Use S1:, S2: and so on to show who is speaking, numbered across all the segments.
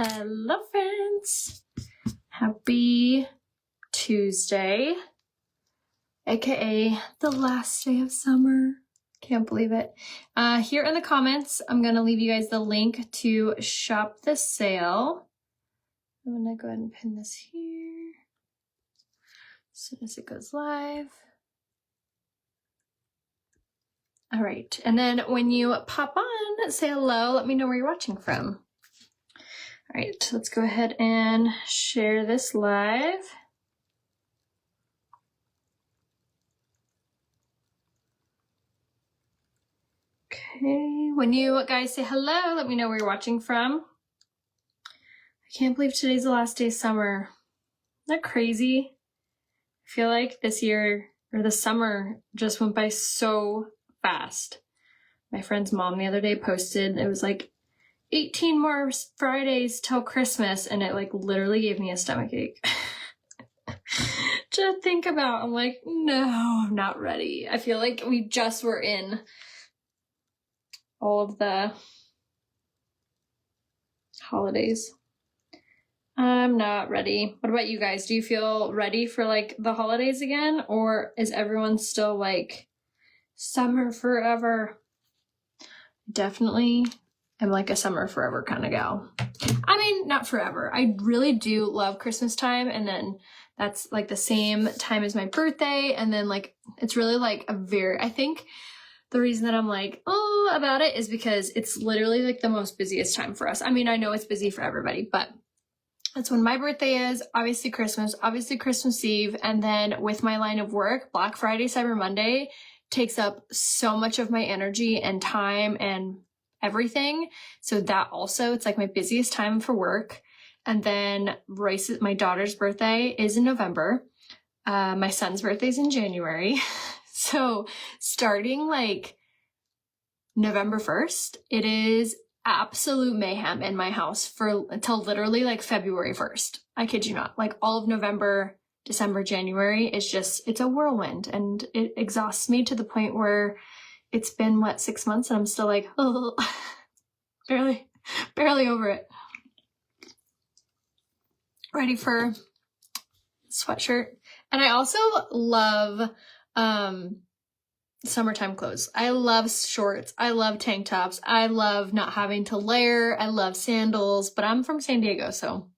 S1: Hello friends, happy Tuesday, aka the last day of summer. Can't believe it. Here in the comments, I'm gonna leave you guys the link to shop the sale. I'm gonna go ahead and pin this here as soon as it goes live. All right, and then when you pop on, say hello, let me know where you're watching from. All right, let's go ahead and share this live. Okay, when you guys say hello, let me know where you're watching from. I can't believe today's the last day of summer. Isn't that crazy? I feel like this year, or the summer, just went by so fast. My friend's mom the other day posted, it was like 18 more Fridays till Christmas, and it like literally gave me a stomachache to think about. I'm like, no, I'm not ready. I feel like we just were in all of the holidays. I'm not ready. What about you guys? Do you feel ready for like the holidays again, or is everyone still like summer forever? Definitely I'm like a summer forever kind of gal. I mean, not forever. I really do love Christmas time, and then that's like the same time as my birthday, and then like it's really like I think the reason that I'm like, oh, about it is because it's literally like the most busiest time for us. I mean, I know it's busy for everybody, but that's when my birthday is, obviously Christmas Eve, and then with my line of work, Black Friday, Cyber Monday takes up so much of my energy and time and everything. So that also, it's like my busiest time for work. And then my daughter's birthday is in November. My son's birthday's in January. So starting like November 1st, it is absolute mayhem in my house until literally like February 1st. I kid you not. Like all of November, December, January is just, it's a whirlwind, and it exhausts me to the point where it's been, 6 months, and I'm still like, oh, barely over it. Ready for sweatshirt. And I also love summertime clothes. I love shorts. I love tank tops. I love not having to layer. I love sandals, but I'm from San Diego, so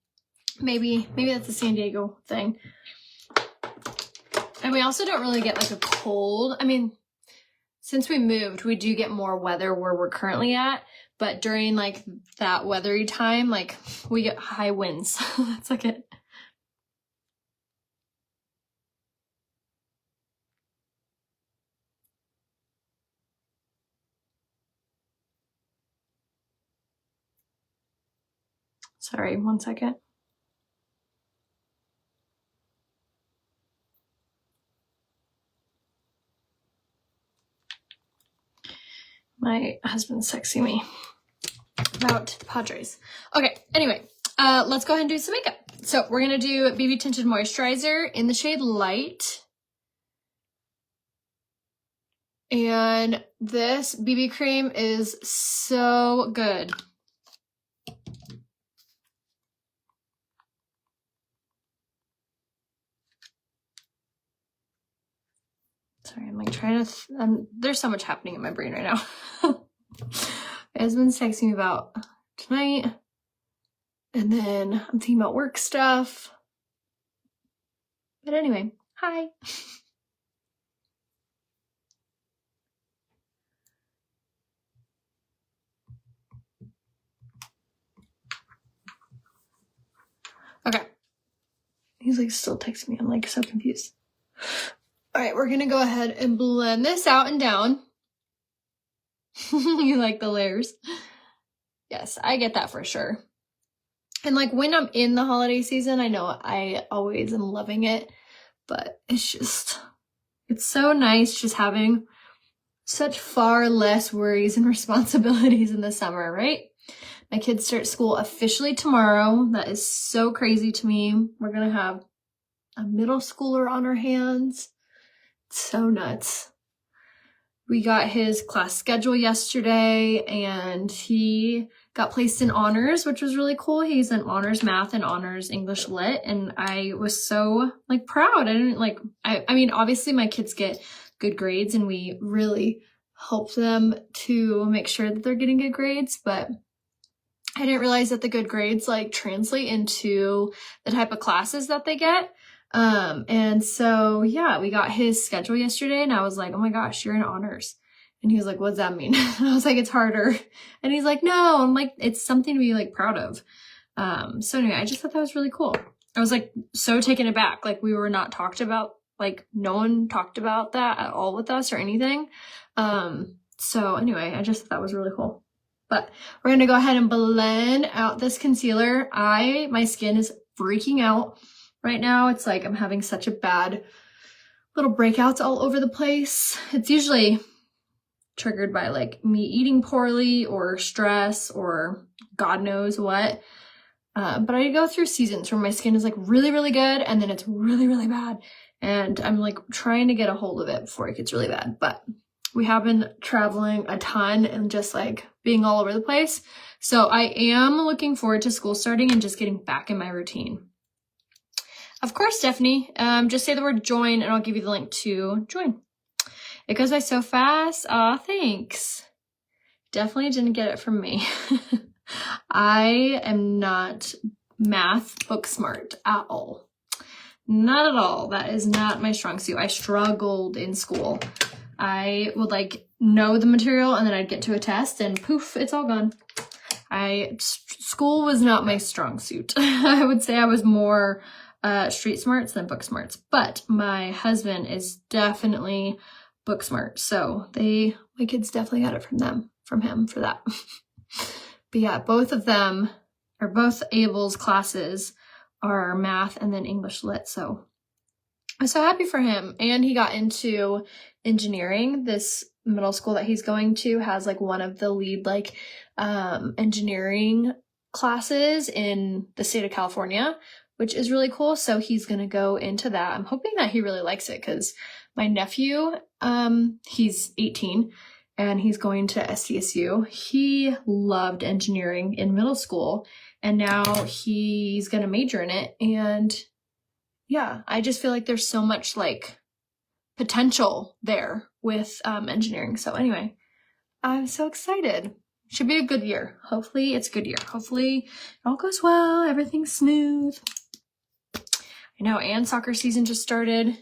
S1: maybe that's a San Diego thing. And we also don't really get like a cold. I mean, since we moved, we do get more weather where we're currently at, but during like that weathery time, like we get high winds. That's like it. Sorry, 1 second. My husband's texting me about the Padres. Okay, anyway, let's go ahead and do some makeup. So we're going to do BB Tinted Moisturizer in the shade Light. And this BB cream is so good. Sorry, I'm like trying to, there's so much happening in my brain right now. My husband's texting me about tonight, and then I'm thinking about work stuff. But anyway, hi. Okay. He's like still texting me. I'm like so confused. All right, we're gonna go ahead and blend this out and down. You like the layers? Yes, I get that for sure. And like when I'm in the holiday season, I know I always am loving it, but it's so nice just having such far less worries and responsibilities in the summer, right? My kids start school officially tomorrow. That is so crazy to me. We're gonna have a middle schooler on our hands. It's so nuts. We got his class schedule yesterday, and he got placed in honors, which was really cool. He's in honors math and honors English lit, and I was so like proud. I didn't like, I mean, obviously my kids get good grades and we really help them to make sure that they're getting good grades, but I didn't realize that the good grades like translate into the type of classes that they get. And so yeah, we got his schedule yesterday and I was like, oh my gosh, you're in honors. And he was like, what does that mean? And I was like, it's harder. And he's like, no, I'm like, it's something to be like proud of. So anyway, I just thought that was really cool. I was like so taken aback. Like we were not talked about, like no one talked about that at all with us or anything. So anyway, I just thought that was really cool. But we're going to go ahead and blend out this concealer. My skin is freaking out right now. It's like I'm having such a bad little breakouts all over the place. It's usually triggered by like me eating poorly or stress or God knows what. But I go through seasons where my skin is like really, really good and then it's really, really bad. And I'm like trying to get a hold of it before it gets really bad. But we have been traveling a ton and just like being all over the place. So I am looking forward to school starting and just getting back in my routine. Of course, Stephanie, just say the word join and I'll give you the link to join. It goes by so fast. Aw, thanks. Definitely didn't get it from me. I am not math book smart at all. Not at all. That is not my strong suit. I struggled in school. I would like know the material and then I'd get to a test and poof, it's all gone. School was not my strong suit. I would say I was more street smarts than book smarts, but my husband is definitely book smart. So my kids definitely got it from him for that. But yeah, both of them are both Abel's classes are math and then English lit. So I'm so happy for him. And he got into engineering. This middle school that he's going to has like one of the lead like engineering classes in the state of California, which is really cool. So he's going to go into that. I'm hoping that he really likes it because my nephew, he's 18 and he's going to SDSU. He loved engineering in middle school and now he's going to major in it. And yeah, I just feel like there's so much like potential there with engineering. So anyway, I'm so excited. Should be a good year. Hopefully it's a good year. Hopefully it all goes well. Everything's smooth. I know, and soccer season just started.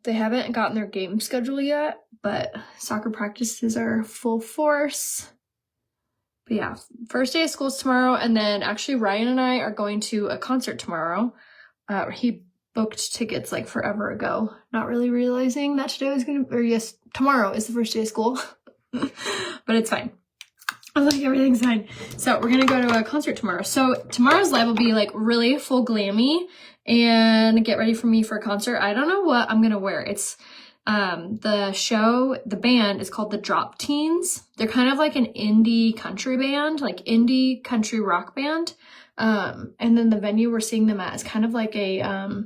S1: They haven't gotten their game schedule yet, but soccer practices are full force. But yeah, first day of school is tomorrow, and then actually Ryan and I are going to a concert tomorrow. He booked tickets like forever ago, not really realizing that tomorrow is the first day of school, but it's fine. I'm like, everything's fine. So we're gonna go to a concert tomorrow. So tomorrow's live will be like really full glammy and get ready for me for a concert. I don't know what I'm gonna wear. It's the band is called the Drop Teens. They're kind of like an indie country band, like indie country rock band. And then the venue we're seeing them at is kind of like a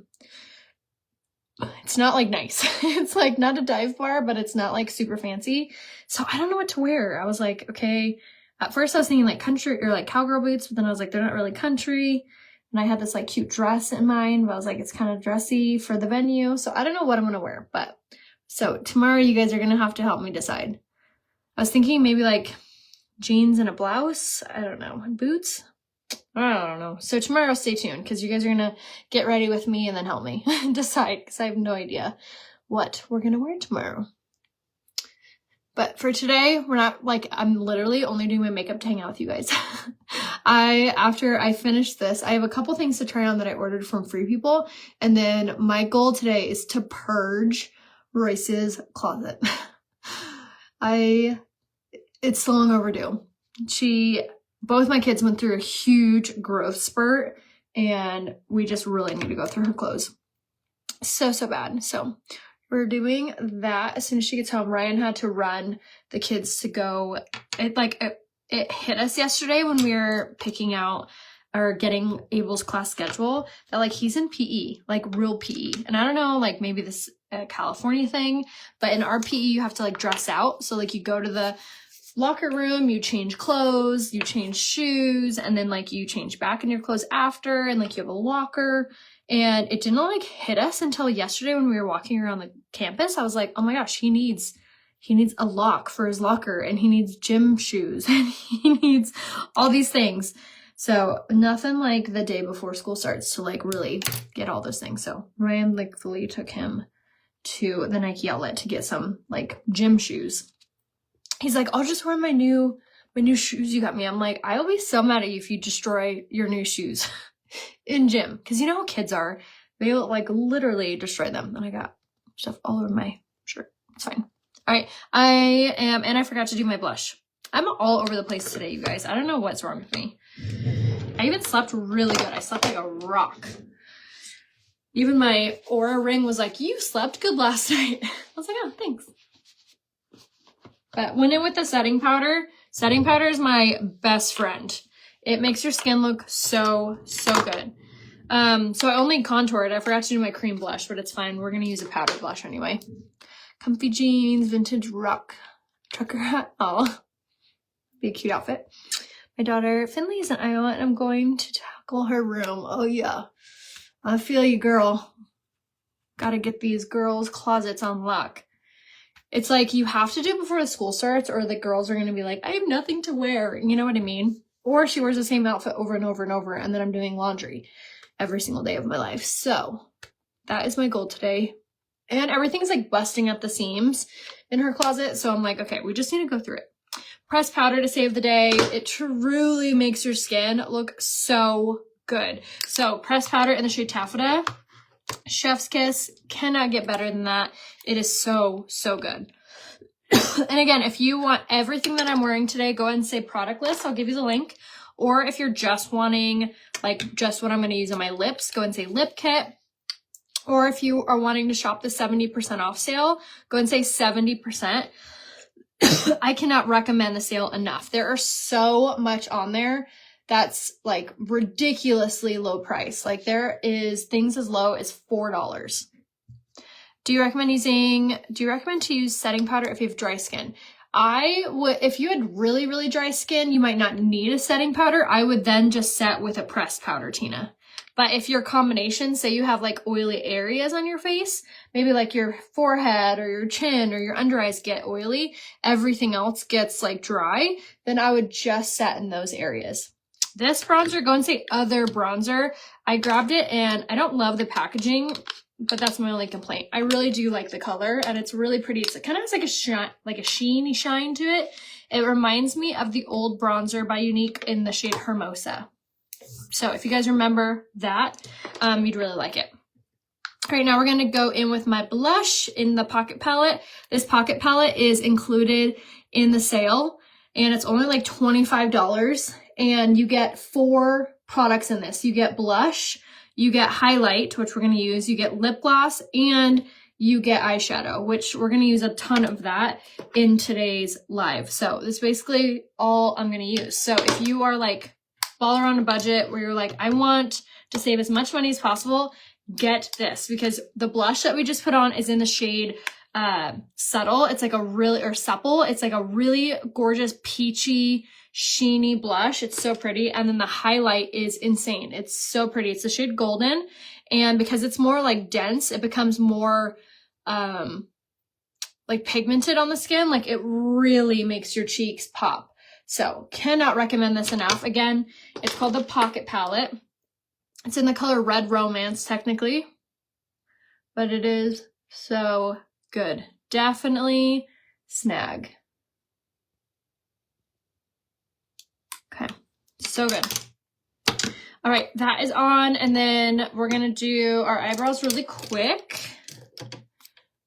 S1: it's not like nice. It's like not a dive bar, but it's not like super fancy. So I don't know what to wear. I was like, okay. At first I was thinking like country or like cowgirl boots, but then I was like, they're not really country. And I had this like cute dress in mind, but I was like, it's kind of dressy for the venue. So I don't know what I'm going to wear, but so tomorrow you guys are going to have to help me decide. I was thinking maybe like jeans and a blouse. I don't know. And boots. I don't know. So tomorrow stay tuned because you guys are going to get ready with me and then help me decide because I have no idea what we're going to wear tomorrow. But for today, we're not like, I'm literally only doing my makeup to hang out with you guys. After I finish this, I have a couple things to try on that I ordered from Free People. And then my goal today is to purge Royce's closet. It's long overdue. Both my kids went through a huge growth spurt and we just really need to go through her clothes. So bad. So we're doing that as soon as she gets home. Ryan had to run the kids to go. It hit us yesterday when we were picking out or getting Abel's class schedule that like he's in PE, like real PE. And I don't know, like maybe this California thing, but in our PE you have to like dress out. So like you go to the locker room, you change clothes, you change shoes, and then like you change back in your clothes after, and like you have a locker. And it didn't like hit us until yesterday when we were walking around the campus. I was like, oh my gosh, he needs a lock for his locker, and he needs gym shoes, and he needs all these things. So nothing like the day before school starts to like really get all those things. So Ryan thankfully took him to the Nike outlet to get some like gym shoes. He's like, I'll just wear my new shoes you got me. I'm like, I'll be so mad at you if you destroy your new shoes in gym. Cause you know how kids are. They like literally destroy them. And I got stuff all over my shirt. It's fine. All right. And I forgot to do my blush. I'm all over the place today, you guys. I don't know what's wrong with me. I even slept really good. I slept like a rock. Even my Aura ring was like, you slept good last night. I was like, oh, thanks. But went in with the setting powder. Setting powder is my best friend. It makes your skin look so, so good. So I only contoured. I forgot to do my cream blush, but it's fine. We're going to use a powder blush anyway. Comfy jeans, vintage rock trucker hat. Oh, be a cute outfit. My daughter Finley's in Iowa, and I'm going to tackle her room. Oh yeah, I feel you, girl. Gotta get these girls' closets on lock. It's like you have to do it before the school starts, or the girls are gonna be like, I have nothing to wear. You know what I mean? Or she wears the same outfit over and over and over, and then I'm doing laundry every single day of my life. So that is my goal today. And everything's like busting at the seams in her closet. So I'm like, okay, we just need to go through it. Pressed powder to save the day. It truly makes your skin look so good. So pressed powder in the shade Taffeta. Chef's kiss. Cannot get better than that. It is so, so good. And again, if you want everything that I'm wearing today, go ahead and say product list. I'll give you the link. Or if you're just wanting like just what I'm going to use on my lips, go ahead and say lip kit. Or if you are wanting to shop the 70% off sale, go and say 70%. I cannot recommend the sale enough. There are so much on there that's like ridiculously low price. Like there is things as low as $4. Do you recommend to use setting powder if you have dry skin? I would, if you had really, really dry skin, you might not need a setting powder. I would then just set with a pressed powder, Tina. But if your combination, say you have like oily areas on your face, maybe like your forehead or your chin or your under eyes get oily, everything else gets like dry, then I would just set in those areas. This bronzer, go and say other bronzer. I grabbed it and I don't love the packaging, but that's my only complaint. I really do like the color and it's really pretty. It kind of has like a shine, like a sheeny shine to it. It reminds me of the old bronzer by Unique in the shade Hermosa. So if you guys remember that, you'd really like it. All right, now we're going to go in with my blush in the Pocket Palette. This Pocket Palette is included in the sale, and it's only like $25, and you get 4 products in this. You get blush, you get highlight, which we're going to use, you get lip gloss, and you get eyeshadow, which we're going to use a ton of that in today's live. So this is basically all I'm going to use. So if you are like baller on a budget where you're like, I want to save as much money as possible, get this, because the blush that we just put on is in the shade Subtle. It's like a really, or Supple. It's like a really gorgeous peachy, sheeny blush. It's so pretty. And then the highlight is insane. It's so pretty. It's the shade Golden. And because it's more like dense, it becomes more like pigmented on the skin. Like it really makes your cheeks pop. So cannot recommend this enough. Again, it's called the Pocket Palette. It's in the color Red Romance technically, but it is so good. Definitely snag. Okay, so good. All right, that is on, and then we're gonna do our eyebrows really quick.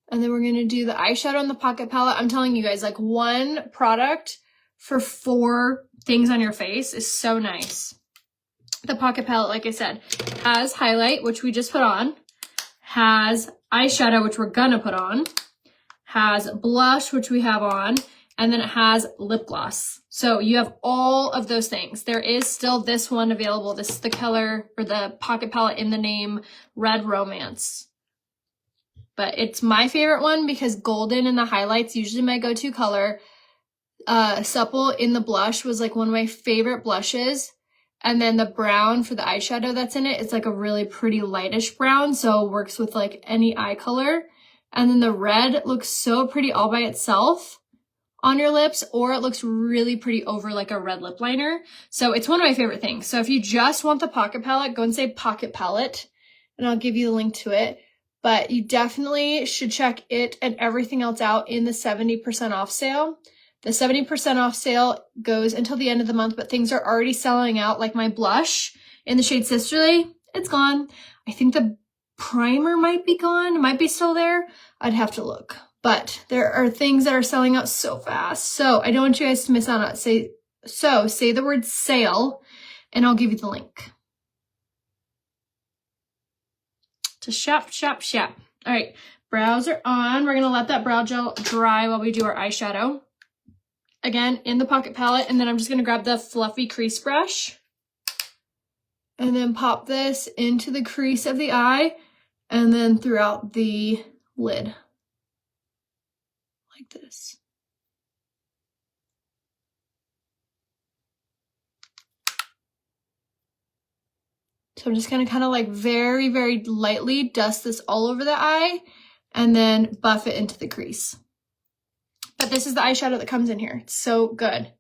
S1: And then we're gonna do the eyeshadow in the Pocket Palette. I'm telling you guys, like one product for 4 things on your face is so nice. The Pocket Palette, like I said, has highlight, which we just put on, has eyeshadow, which we're gonna put on, has blush, which we have on, and then it has lip gloss. So you have all of those things. There is still this one available. This is the color, or the Pocket Palette in the name Red Romance. But it's my favorite one because golden in the highlights, usually my go-to color. Supple in the blush was like one of my favorite blushes. And then the brown for the eyeshadow that's in it, it's like a really pretty lightish brown, so it works with like any eye color. And then the red looks so pretty all by itself on your lips, or it looks really pretty over like a red lip liner. So it's one of my favorite things. So if you just want the pocket palette, go and say pocket palette, and I'll give you the link to it. But you definitely should check it and everything else out in the 70% off sale. The 70% off sale goes until the end of the month, but things are already selling out. Like my blush in the shade Sisterly, it's gone. I think the primer might be gone. It might be still there. I'd have to look. But there are things that are selling out so fast. So I don't want you guys to miss out on it. Say the word sale, and I'll give you the link. To shop, shop, shop. All right, brows are on. We're going to let that brow gel dry while we do our eyeshadow. Again, in the pocket palette, and then I'm just going to grab the fluffy crease brush and then pop this into the crease of the eye and then throughout the lid like this. So I'm just going to kind of like very, very lightly dust this all over the eye and then buff it into the crease. But this is the eyeshadow that comes in here. It's so good.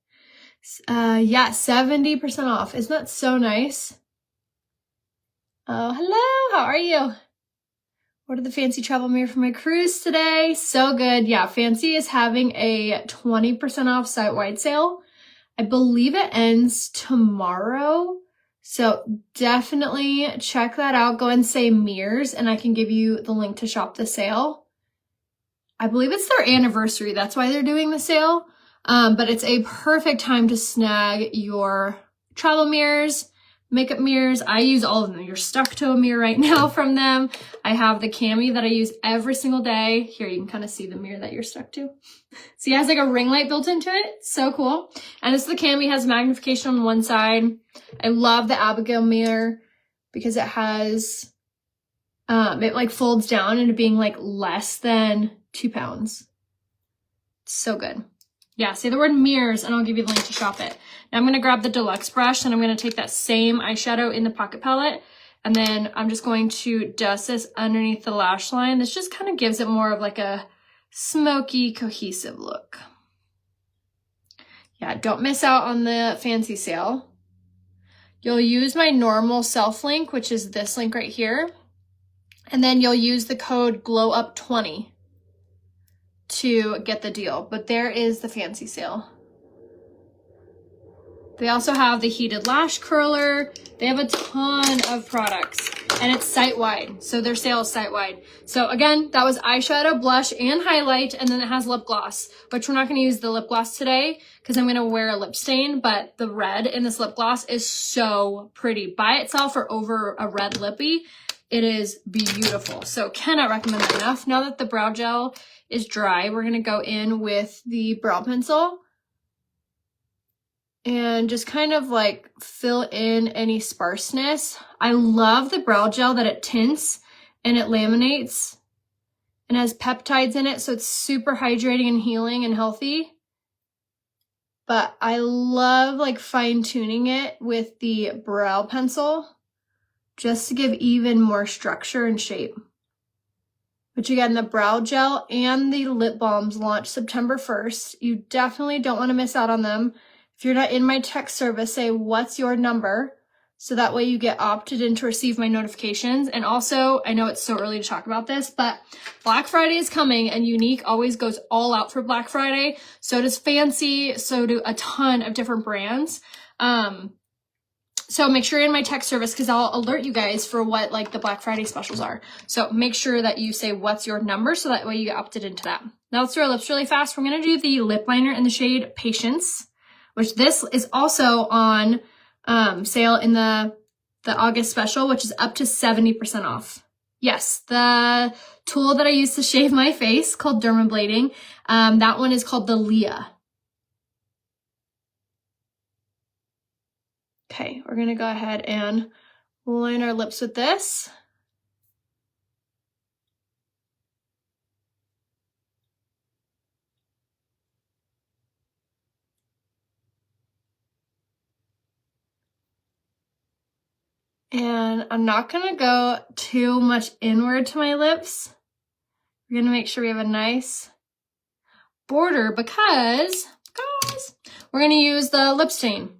S1: Yeah, 70% off. Isn't that so nice? Oh, hello. How are you? Ordered the fancy travel mirror for my cruise today. So good. Yeah, Fancy is having a 20% off site-wide sale. I believe it ends tomorrow. So definitely check that out. Go and say mirrors, and I can give you the link to shop the sale. I believe it's their anniversary. That's why they're doing the sale. But it's a perfect time to snag your travel mirrors, makeup mirrors. I use all of them. You're stuck to a mirror right now from them. I have the Cami that I use every single day. Here, you can kind of see the mirror that you're stuck to. See, it has like a ring light built into it. So cool. And this is the Cami, has magnification on one side. I love the Abigail mirror because it has, it like folds down into being like less than 2 pounds. So good. Yeah, say the word mirrors and I'll give you the link to shop it. Now I'm going to grab the deluxe brush and I'm going to take that same eyeshadow in the pocket palette, and then I'm just going to dust this underneath the lash line. This just kind of gives it more of like a smoky, cohesive look. Yeah, don't miss out on the Fancy sale. You'll use my normal self link, which is this link right here, and then you'll use the code GLOWUP20 to get the deal. But there is the Fancy sale. They also have the heated lash curler. They have a ton of products, and it's site-wide. So their sale is site-wide. So again, that was eyeshadow, blush, and highlight, and then it has lip gloss, which we're not going to use the lip gloss today because I'm going to wear a lip stain, but the red in this lip gloss is so pretty. By itself or over a red lippy, it is beautiful. So cannot recommend that enough. Now that the brow gel is dry, we're going to go in with the brow pencil and just kind of like fill in any sparseness. I love the brow gel that it tints and it laminates and has peptides in it, so it's super hydrating and healing and healthy. But I love like fine tuning it with the brow pencil just to give even more structure and shape. Which again, the brow gel and the lip balms launch September 1st. You definitely don't want to miss out on them. If you're not in my text service, say, what's your number? So that way you get opted in to receive my notifications. And also, I know it's so early to talk about this, but Black Friday is coming and Unique always goes all out for Black Friday. So does Fancy, so do a ton of different brands. So make sure you're in my text service because I'll alert you guys for what like the Black Friday specials are. So make sure that you say what's your number so that way you get opted into that. Now let's do our lips really fast. We're going to do the lip liner in the shade Patience, which this is also on sale in the August special, which is up to 70% off. Yes, the tool that I use to shave my face called dermablading, that one is called the Leah. Okay, we're gonna go ahead and line our lips with this. And I'm not gonna go too much inward to my lips. We're gonna make sure we have a nice border because, guys, we're gonna use the lip stain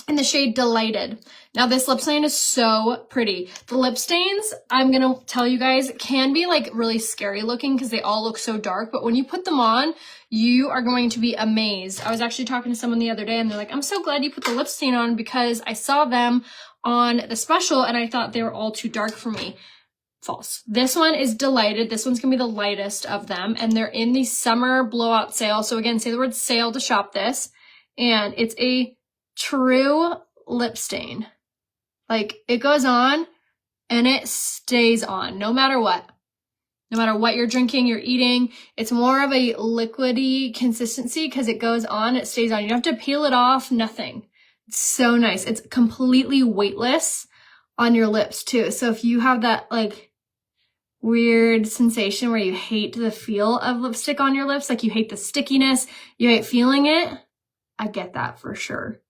S1: in the shade Delighted. Now this lip stain is so pretty. The lip stains, I'm gonna tell you guys, can be like really scary looking because they all look so dark, but when you put them on, you are going to be amazed. I was actually talking to someone the other day and they're like, I'm so glad you put the lip stain on because I saw them on the special and I thought they were all too dark for me. False. This one is Delighted. This one's gonna be the lightest of them and they're in the summer blowout sale. So again, say the word sale to shop this. And it's a true lip stain. Like it goes on and it stays on no matter what. No matter what you're drinking, you're eating, it's more of a liquidy consistency because it goes on, it stays on. You don't have to peel it off, nothing. It's so nice. It's completely weightless on your lips too. So if you have that like weird sensation where you hate the feel of lipstick on your lips, like you hate the stickiness, you hate feeling it, I get that for sure.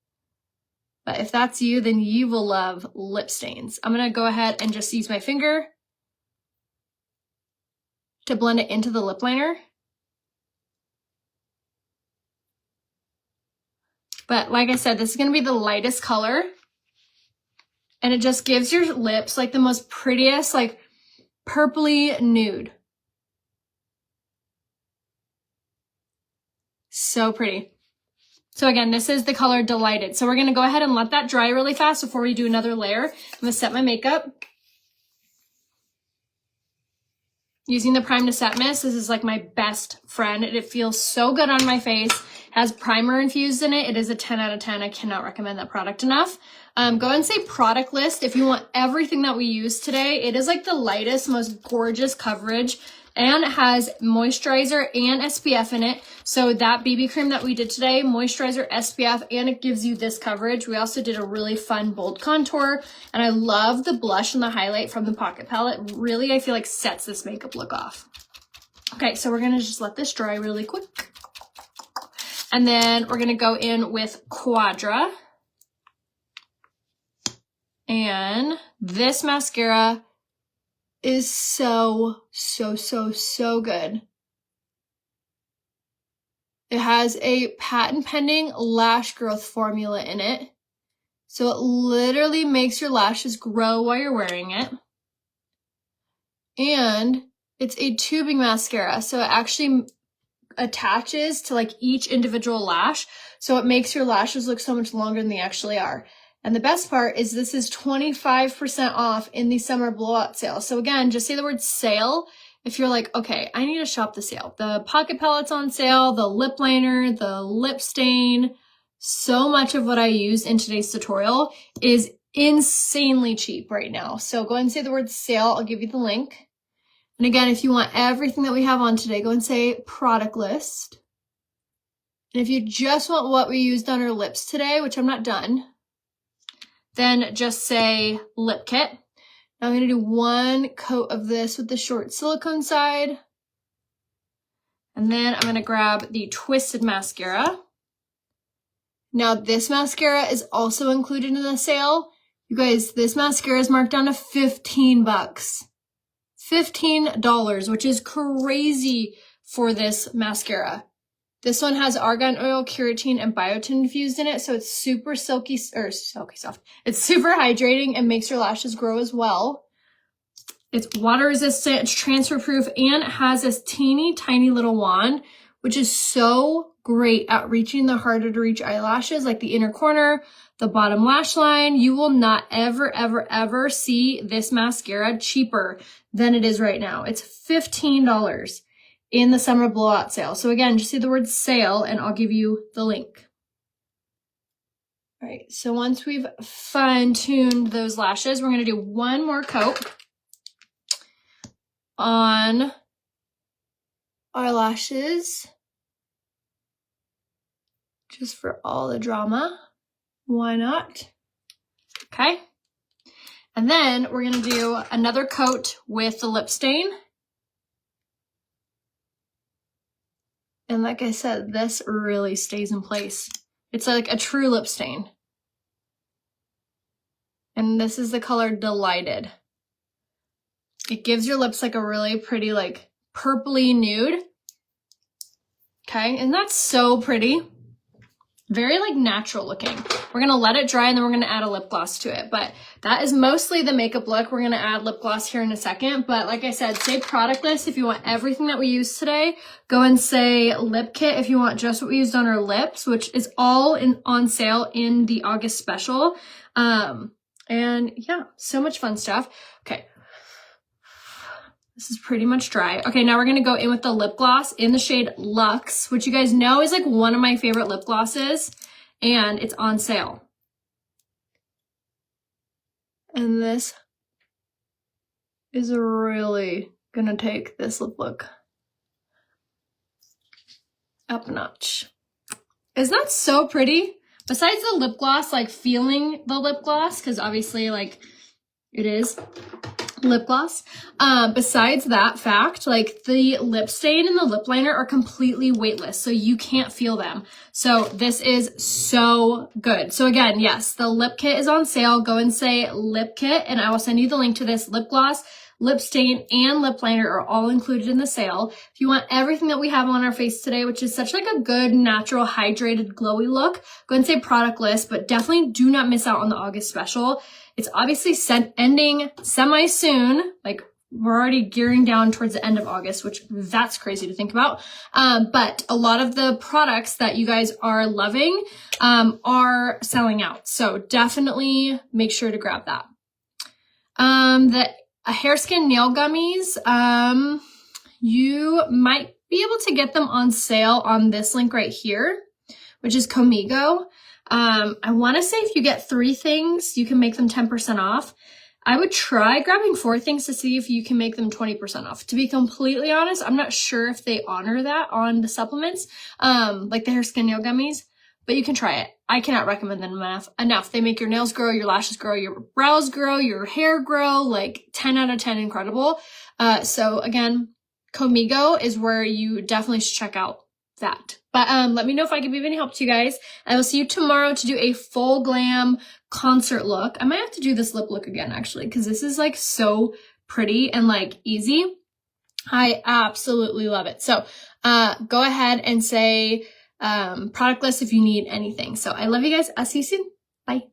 S1: But if that's you, then you will love lip stains. I'm gonna go ahead and just use my finger to blend it into the lip liner. But like I said, this is gonna be the lightest color. And it just gives your lips like the most prettiest, like purpley nude. So pretty. So again, this is the color Delighted. So we're gonna go ahead and let that dry really fast before we do another layer. I'm gonna set my makeup. Using the Prime to Set Mist, this is like my best friend. It feels so good on my face. Has primer infused in it. It is a 10 out of 10. I cannot recommend that product enough. Go ahead and say product list if you want everything that we use today. It is like the lightest, most gorgeous coverage and it has moisturizer and SPF in it. So that BB cream that we did today, moisturizer, SPF, and it gives you this coverage. We also did a really fun bold contour and I love the blush and the highlight from the Pocket Palette. Really, I feel like sets this makeup look off. Okay, so we're gonna just let this dry really quick. And then we're gonna go in with Quadra. And this mascara is so good. It has a patent pending lash growth formula in it. So it literally makes your lashes grow while you're wearing it. And it's a tubing mascara. So it actually attaches to like each individual lash. So it makes your lashes look so much longer than they actually are. And the best part is this is 25% off in the summer blowout sale. So again, just say the word sale if you're like, okay, I need to shop the sale. The Pocket Palette's on sale, the lip liner, the lip stain. So much of what I use in today's tutorial is insanely cheap right now. So go ahead and say the word sale. I'll give you the link. And again, if you want everything that we have on today, go and say product list. And if you just want what we used on our lips today, which I'm not done, then just say lip kit. Now I'm gonna do one coat of this with the short silicone side. And then I'm gonna grab the Twisted mascara. Now this mascara is also included in the sale. You guys, this mascara is marked down to 15 bucks. $15, which is crazy for this mascara. This one has argan oil, keratin, and biotin infused in it, so it's super silky soft. It's super hydrating and makes your lashes grow as well. It's water resistant, it's transfer proof, and it has this teeny tiny little wand, which is so great at reaching the harder to reach eyelashes, like the inner corner, the bottom lash line. You will not ever see this mascara cheaper than it is right now. It's $15 in the summer blowout sale. So again, just say the word sale and I'll give you the link. All right, so once we've fine-tuned those lashes, we're gonna do one more coat on our lashes, just for all the drama. Why not? Okay. And then we're gonna do another coat with the lip stain. And like I said, this really stays in place. It's like a true lip stain. And this is the color Delighted. It gives your lips like a really pretty, like purpley nude. Okay, and that's so pretty. Very like natural looking. We're gonna let it dry and then we're gonna add a lip gloss to it. But that is mostly the makeup look. We're gonna add lip gloss here in a second. But like I said, say product list if you want everything that we used today. Go and say lip kit if you want just what we used on our lips, which is all on sale in the August special. And yeah, so much fun stuff. Okay. This is pretty much dry. Okay, now we're gonna go in with the lip gloss in the shade Luxe, which you guys know is like one of my favorite lip glosses, and it's on sale. And this is really gonna take this lip look up a notch. Isn't that so pretty? Besides the lip gloss, like feeling the lip gloss, because obviously like it is lip gloss. Besides that fact, like the lip stain and the lip liner are completely weightless, so you can't feel them. So this is so good. So again, yes, the lip kit is on sale. Go and say lip kit and I will send you the link to this. Lip gloss, lip stain, and lip liner are all included in the sale. If you want everything that we have on our face today, which is such like a good, natural, hydrated, glowy look, go and say product list, but definitely do not miss out on the August special. It's obviously ending semi-soon, like we're already gearing down towards the end of August, which that's crazy to think about. But a lot of the products that you guys are loving are selling out. So definitely make sure to grab that. The hair skin nail gummies, you might be able to get them on sale on this link right here, which is Comigo. I want to say if you get 3 things, you can make them 10% off. I would try grabbing 4 things to see if you can make them 20% off. To be completely honest, I'm not sure if they honor that on the supplements, like the hair skin nail gummies, but you can try it. I cannot recommend them enough. They make your nails grow, your lashes grow, your brows grow, your hair grow, like 10 out of 10, incredible. So again, Comigo is where you definitely should check out that. But let me know if I can be of any help to you guys. I will see you tomorrow to do a full glam concert look. I might have to do this lip look again, actually, because this is like so pretty and like easy. I absolutely love it. So go ahead and say product list if you need anything. So I love you guys. I'll see you soon. Bye.